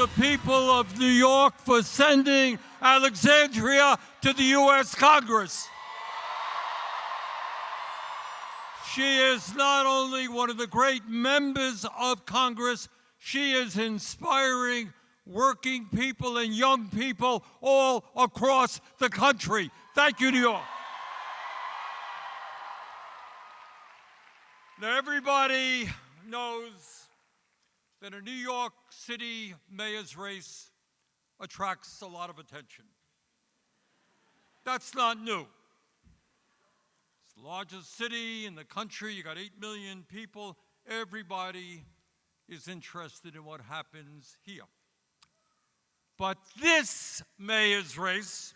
The people of New York for sending Alexandria to the U.S. Congress. She is not only one of the great members of Congress, she is inspiring working people and young people all across the country. Thank you, New York. Now, everybody knows that a New York City mayor's race attracts a lot of attention. That's not new. It's the largest city in the country. You got 8 million people. Everybody is interested in what happens here. But this mayor's race,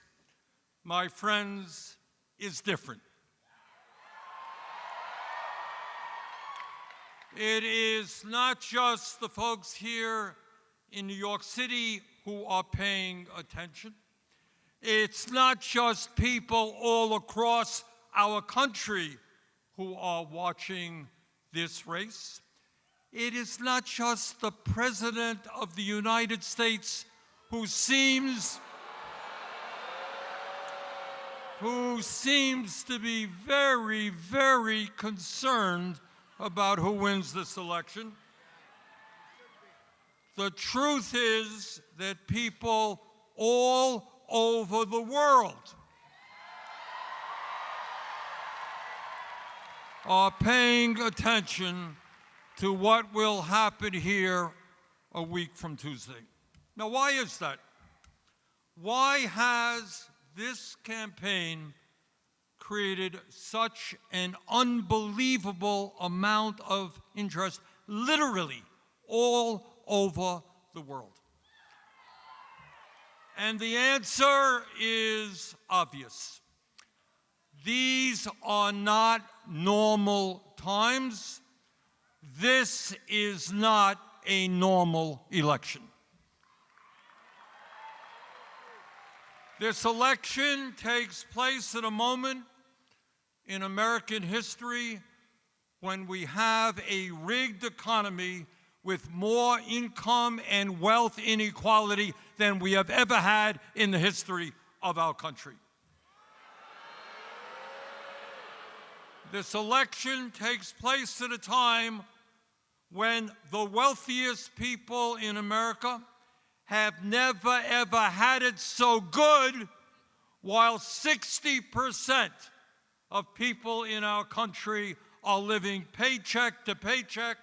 my friends, is different. It is not just the folks here in New York City who are paying attention. It's not just people all across our country who are watching this race. It is not just the President of the United States who seems to be very, very concerned about who wins this election. The truth is that people all over the world are paying attention to what will happen here a week from Tuesday. Now, why is that? Why has this campaign created such an unbelievable amount of interest, literally all over the world? And the answer is obvious. These are not normal times. This is not a normal election. This election takes place at a moment in American history when we have a rigged economy with more income and wealth inequality than we have ever had in the history of our country. This election takes place at a time when the wealthiest people in America have never, ever had it so good, while 60% of people in our country are living paycheck to paycheck,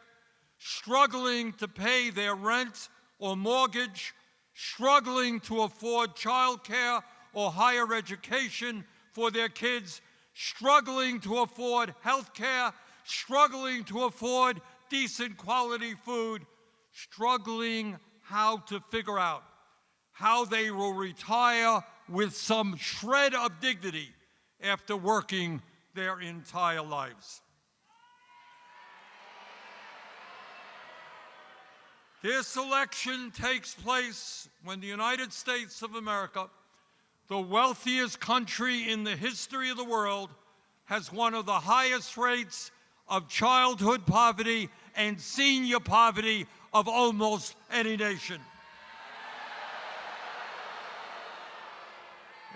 struggling to pay their rent or mortgage, struggling to afford child care or higher education for their kids, struggling to afford health care, struggling to afford decent quality food, struggling how to figure out how they will retire with some shred of dignity after working their entire lives. This election takes place when the United States of America, the wealthiest country in the history of the world, has one of the highest rates of childhood poverty and senior poverty of almost any nation.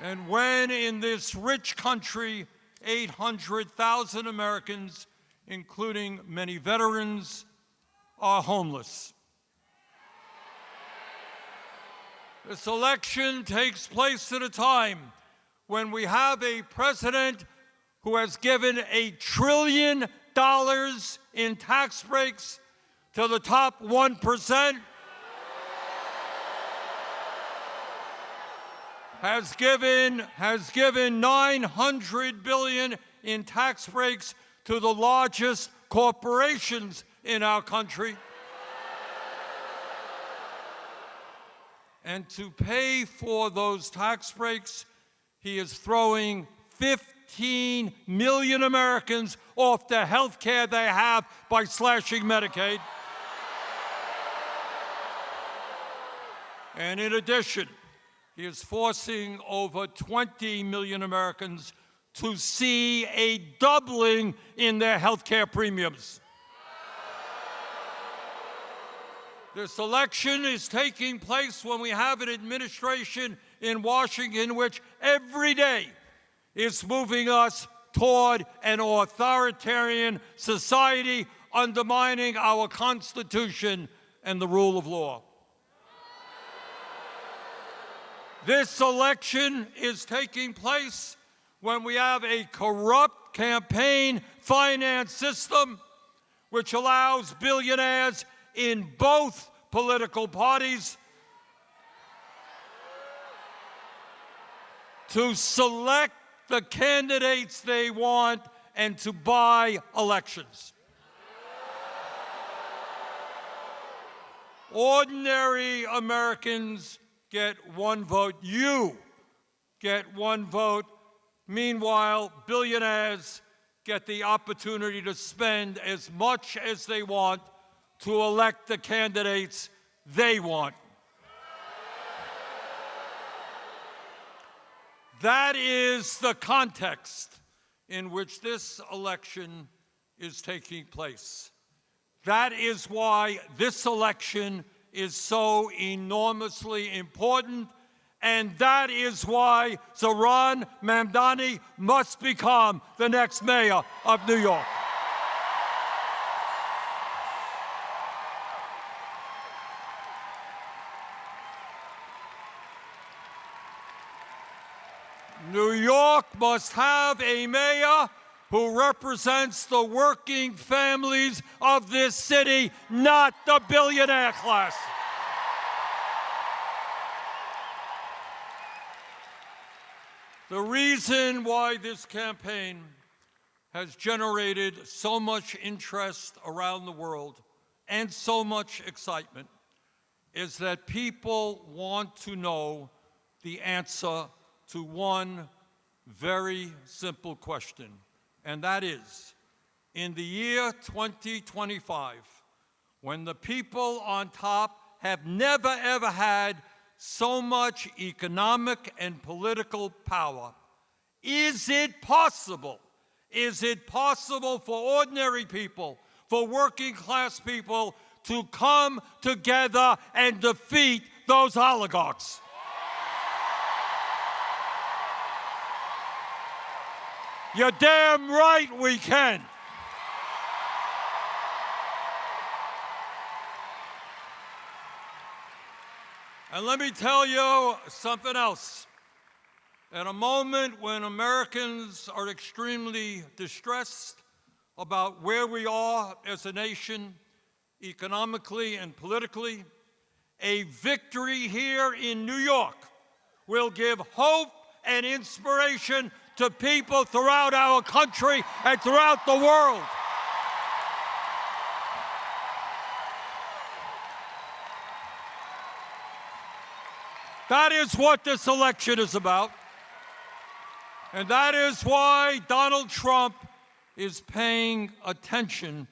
And when in this rich country, 800,000 Americans, including many veterans, are homeless. This election takes place at a time when we have a president who has given $1 trillion in tax breaks to the top 1%, has given $900 billion in tax breaks to the largest corporations in our country. And to pay for those tax breaks, he is throwing 15 million Americans off the health care they have by slashing Medicaid. And in addition, he is forcing over 20 million Americans to see a doubling in their health care premiums. This election is taking place when we have an administration in Washington which every day is moving us toward an authoritarian society, undermining our Constitution and the rule of law. This election is taking place when we have a corrupt campaign finance system which allows billionaires in both political parties to select the candidates they want and to buy elections. Ordinary Americans get one vote. You get one vote. Meanwhile, billionaires get the opportunity to spend as much as they want to elect the candidates they want. That is the context in which this election is taking place. That is why this election is so enormously important, and that is why Zohran Mamdani must become the next mayor of New York. New York must have a mayor who represents the working families of this city, not the billionaire class. The reason why this campaign has generated so much interest around the world and so much excitement is that people want to know the answer to one very simple question, and that is, in the year 2025, when the people on top have never, ever had so much economic and political power, is it possible for ordinary people, for working class people to come together and defeat those oligarchs? You're damn right we can. And let me tell you something else. At a moment when Americans are extremely distressed about where we are as a nation, economically and politically, a victory here in New York will give hope and inspiration to people throughout our country and throughout the world. That is what this election is about. And that is why Donald Trump is paying attention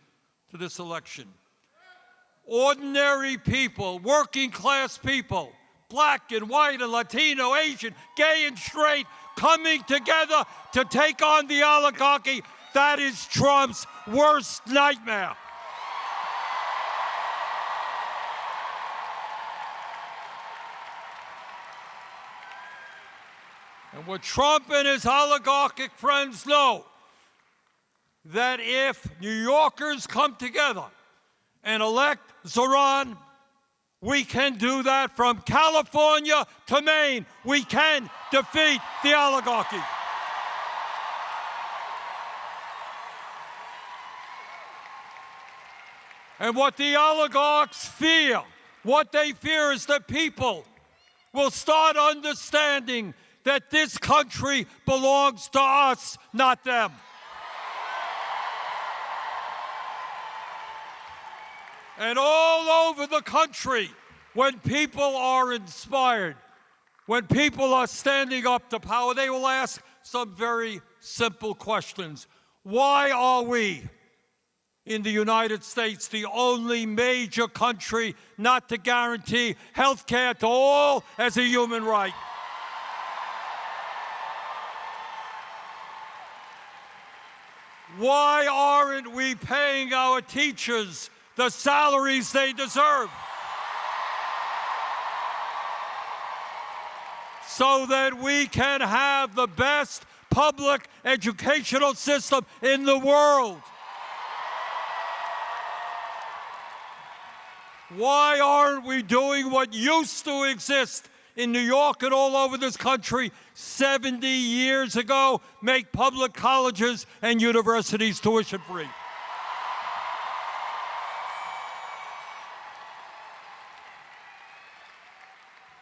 to this election. Ordinary people, working class people, black and white and Latino, Asian, gay and straight, coming together to take on the oligarchy. That is Trump's worst nightmare. And what Trump and his oligarchic friends know, that if New Yorkers come together and elect Zohran, we can do that from California to Maine. We can defeat the oligarchy. And what the oligarchs fear, what they fear is that people will start understanding that this country belongs to us, not them. And all over the country, when people are inspired, when people are standing up to power, they will ask some very simple questions. Why are we in the United States the only major country not to guarantee health care to all as a human right? Why aren't we paying our teachers the salaries they deserve? so that we can have the best public educational system in the world. Why aren't we doing what used to exist in New York and all over this country 70 years ago? Make public colleges and universities tuition free.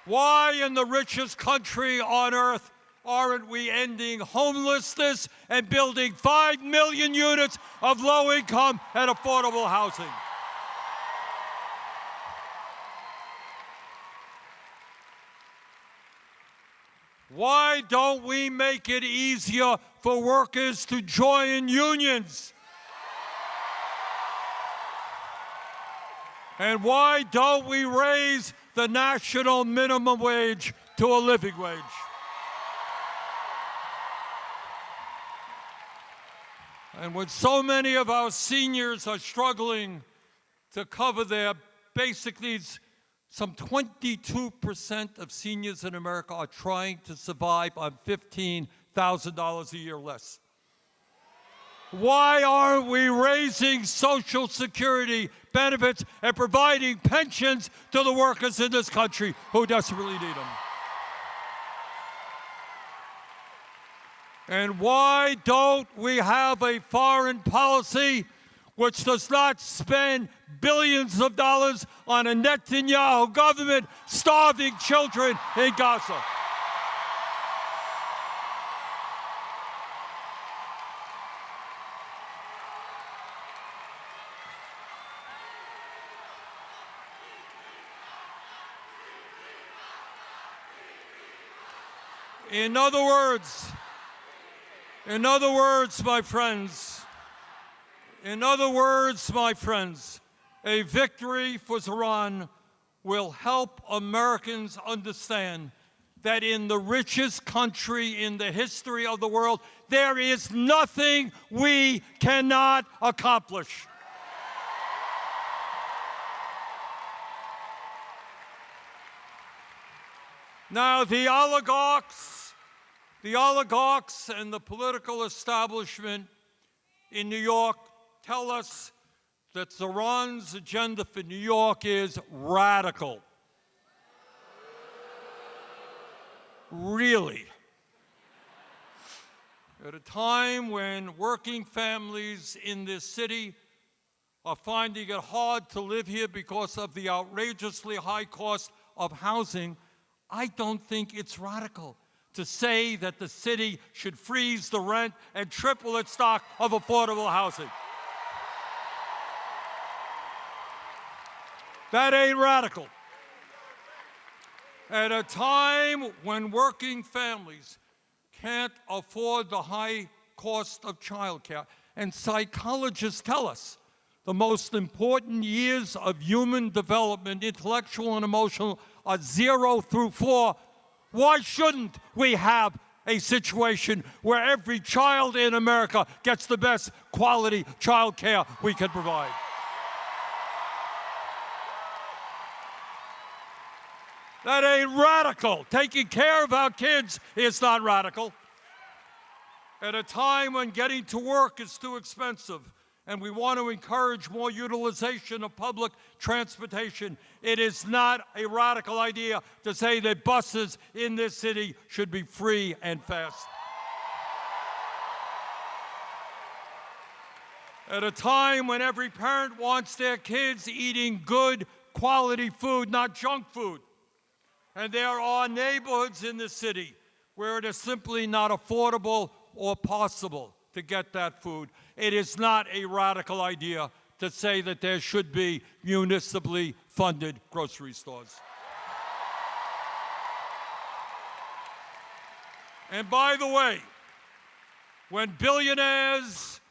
Why in the richest country on earth aren't we ending homelessness and building 5 million units of low-income and affordable housing? Why don't we make it easier for workers to join unions? And why don't we raise the national minimum wage to a living wage? And when so many of our seniors are struggling to cover their basic needs, some 22% of seniors in America are trying to survive on $15,000 a year less. Why aren't we raising Social Security benefits and providing pensions to the workers in this country who desperately need them? And why don't we have a foreign policy which does not spend billions of dollars on a Netanyahu government starving children in Gaza? In other words, my friends, a victory for Zohran will help Americans understand that in the richest country in the history of the world, there is nothing we cannot accomplish. Now, the oligarchs and the political establishment in New York tell us that Zohran's agenda for New York is radical. Really? At a time when working families in this city are finding it hard to live here because of the outrageously high cost of housing, I don't think it's radical to say that the city should freeze the rent and triple its stock of affordable housing. That ain't radical. At a time when working families can't afford the high cost of childcare, and psychologists tell us the most important years of human development, intellectual and emotional, are 0 through 4, why shouldn't we have a situation where every child in America gets the best quality child care we can provide? That ain't radical. Taking care of our kids is not radical. At a time when getting to work is too expensive and we want to encourage more utilization of public transportation, it is not a radical idea to say that buses in this city should be free and fast. At a time when every parent wants their kids eating good quality food, not junk food, and there are neighborhoods in this city where it is simply not affordable or possible to get that food, it is not a radical idea to say that there should be municipally funded grocery stores. And by the way, when billionaires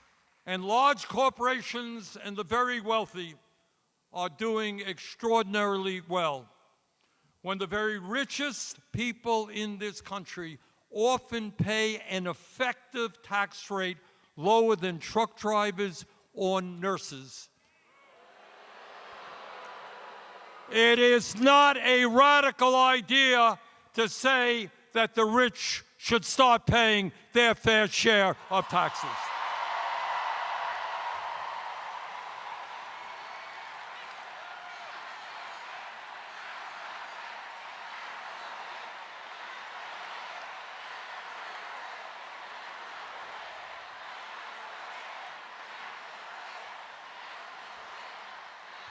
and large corporations and the very wealthy are doing extraordinarily well, when the very richest people in this country often pay an effective tax rate lower than truck drivers or nurses, it is not a radical idea to say that the rich should start paying their fair share of taxes.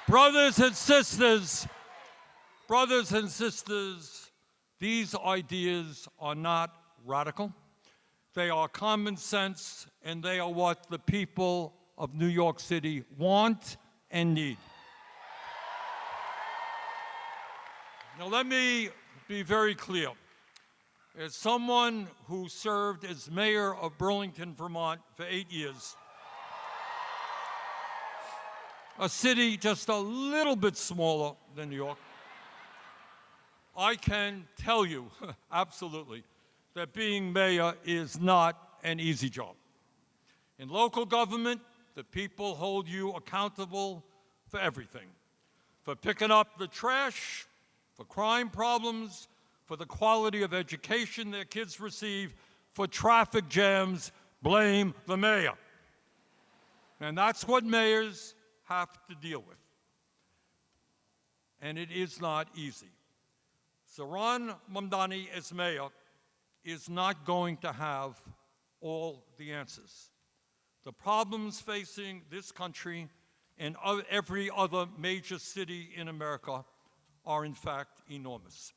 Brothers and sisters, these ideas are not radical. They are common sense, and they are what the people of New York City want and need. Now, let me be very clear. As someone who served as mayor of Burlington, Vermont for 8 years, a city just a little bit smaller than New York, I can tell you absolutely that being mayor is not an easy job. In local government, the people hold you accountable for everything, for picking up the trash, for crime problems, for the quality of education their kids receive, for traffic jams, blame the mayor. And that's what mayors have to deal with. And it is not easy. Zohran Mamdani as mayor is not going to have all the answers. The problems facing this country and every other major city in America are in fact enormous.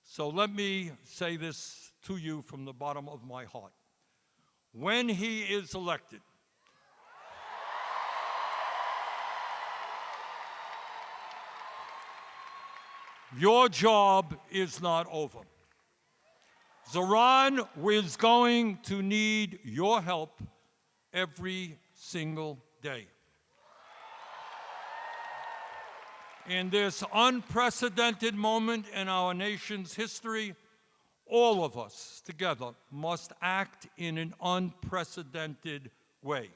So let me say this to you from the bottom of my heart. When he is elected, your job is not over. Zohran is going to need your help every single day. In this unprecedented moment in our nation's history, all of us together must act in an unprecedented way.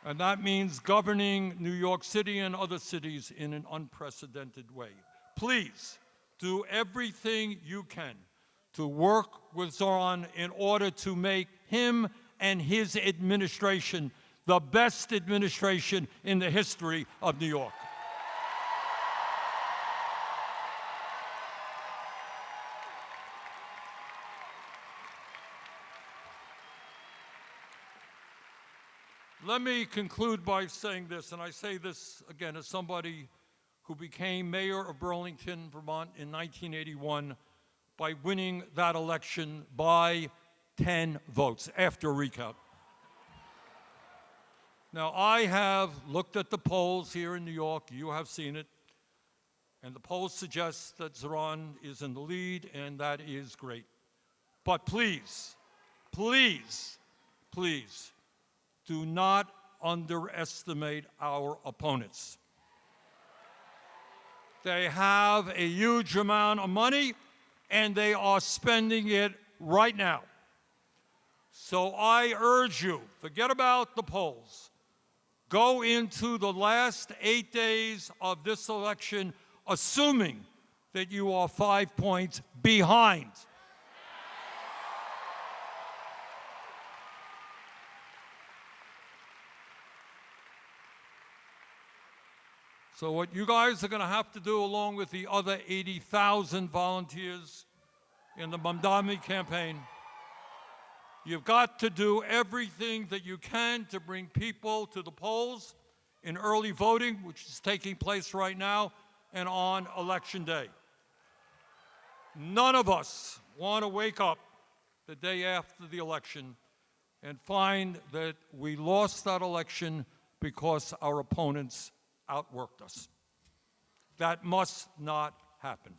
And that means governing New York City and other cities in an unprecedented way. Please do everything you can to work with Zohran in order to make him and his administration the best administration in the history of New York. Let me conclude by saying this, and I say this again as somebody who became mayor of Burlington, Vermont in 1981 by winning that election by 10 votes after a recount. Now, I have looked at the polls here in New York. You have seen it. And the polls suggest that Zohran is in the lead, and that is great. But please, please, please, do not underestimate our opponents. They have a huge amount of money, and they are spending it right now. So I urge you, forget about the polls. Go into the last 8 days of this election assuming that you are 5 points behind. So what you guys are going to have to do, along with the other 80,000 volunteers in the Mamdani campaign, you've got to do everything that you can to bring people to the polls in early voting, which is taking place right now, and on Election Day. None of us want to wake up the day after the election and find that we lost that election because our opponents outworked us. That must not happen.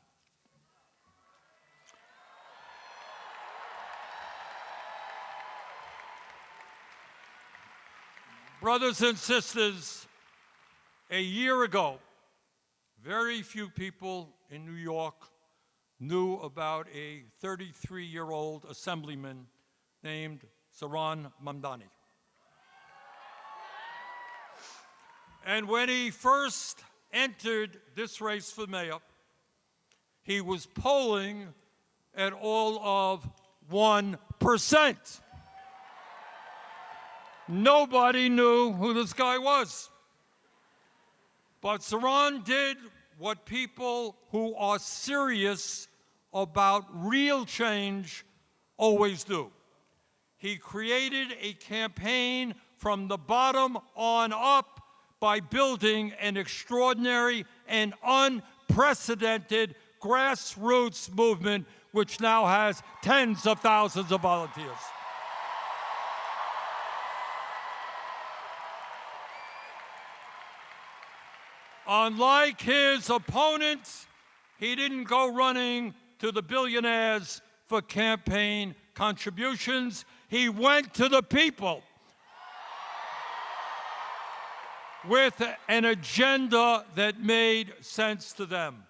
Brothers and sisters, a year ago, very few people in New York knew about a 33-year-old assemblyman named Zohran Mamdani. And when he first entered this race for mayor, he was polling at all of 1%. Nobody knew who this guy was. But Zohran did what people who are serious about real change always do. He created a campaign from the bottom on up by building an extraordinary and unprecedented grassroots movement which now has tens of thousands of volunteers. Unlike his opponents, he didn't go running to the billionaires for campaign contributions. He went to the people with an agenda that made sense to them.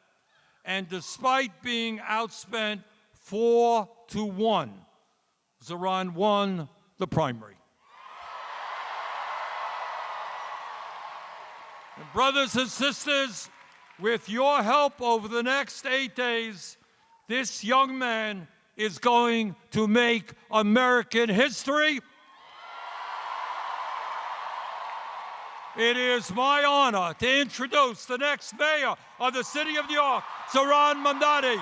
And despite being outspent 4-1, Zohran won the primary. And brothers and sisters, with your help over the next 8 days, this young man is going to make American history. It is my honor to introduce the next mayor of the city of New York, Zohran Mandani.